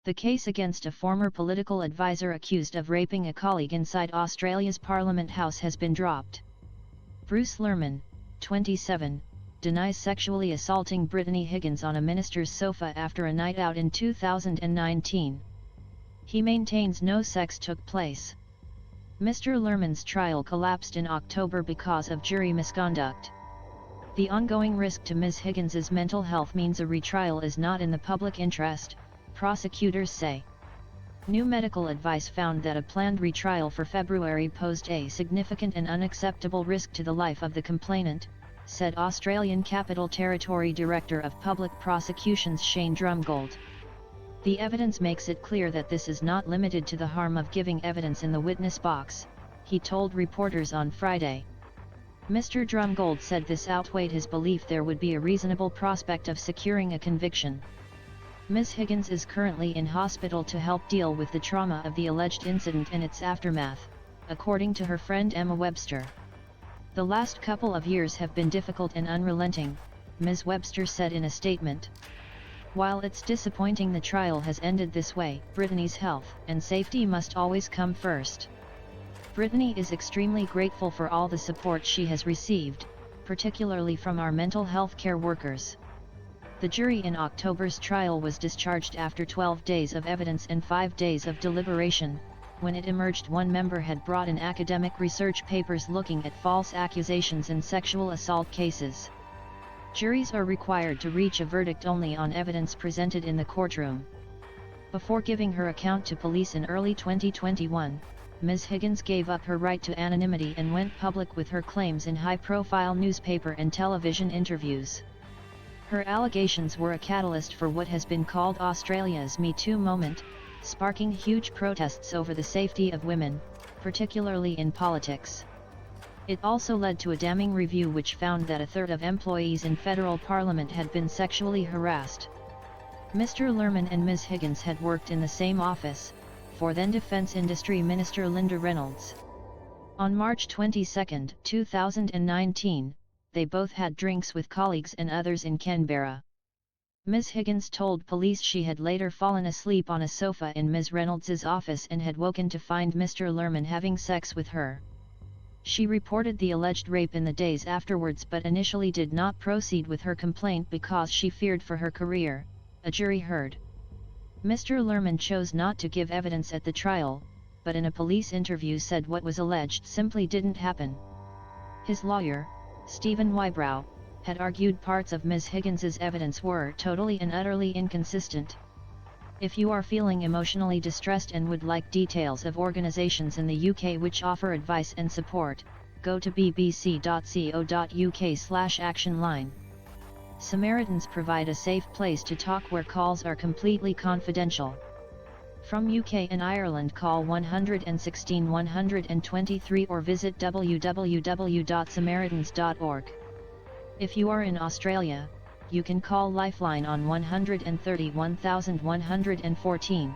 The case against a former political advisor accused of raping a colleague inside Australia's Parliament House has been dropped. Bruce Lehrmann, 27, denies sexually assaulting Brittany Higgins on a minister's sofa after a night out in 2019. He maintains no sex took place. Mr. Lehrmann's trial collapsed in October because of jury misconduct. The ongoing risk to Ms. Higgins's mental health means a retrial is not in the public interest, prosecutors say. New medical advice found that a planned retrial for February posed a significant and unacceptable risk to the life of the complainant, said Australian Capital Territory Director of Public Prosecutions Shane Drumgold. The evidence makes it clear that this is not limited to the harm of giving evidence in the witness box, he told reporters on Friday. Mr. Drumgold said this outweighed his belief there would be a reasonable prospect of securing a conviction. Ms. Higgins is currently in hospital to help deal with the trauma of the alleged incident and its aftermath, according to her friend Emma Webster. The last couple of years have been difficult and unrelenting, Ms. Webster said in a statement. While it's disappointing the trial has ended this way, Brittany's health and safety must always come first. Brittany is extremely grateful for all the support she has received, particularly from our mental health care workers. The jury in October's trial was discharged after 12 days of evidence and 5 days of deliberation, when it emerged one member had brought in academic research papers looking at false accusations in sexual assault cases. Juries are required to reach a verdict only on evidence presented in the courtroom. Before giving her account to police in early 2021, Ms. Higgins gave up her right to anonymity and went public with her claims in high-profile newspaper and television interviews. Her allegations were a catalyst for what has been called Australia's Me Too moment, sparking huge protests over the safety of women, particularly in politics. It also led to a damning review which found that a third of employees in federal parliament had been sexually harassed. Mr. Lehrmann and Ms. Higgins had worked in the same office, for then Defence Industry Minister Linda Reynolds. On March 22, 2019, they both had drinks with colleagues and others in Canberra. Ms. Higgins told police she had later fallen asleep on a sofa in Ms. Reynolds's office and had woken to find Mr. Lehrmann having sex with her. She reported the alleged rape in the days afterwards but initially did not proceed with her complaint because she feared for her career, a jury heard. Mr. Lehrmann chose not to give evidence at the trial, but in a police interview said what was alleged simply didn't happen. His lawyer, Stephen Wybrow, had argued parts of Ms. Higgins's evidence were totally and utterly inconsistent. If you are feeling emotionally distressed and would like details of organisations in the UK which offer advice and support, go to bbc.co.uk/actionline. Samaritans provide a safe place to talk where calls are completely confidential. From UK and Ireland, call 116 123 or visit www.samaritans.org. If you are in Australia, you can call Lifeline on 130 1114.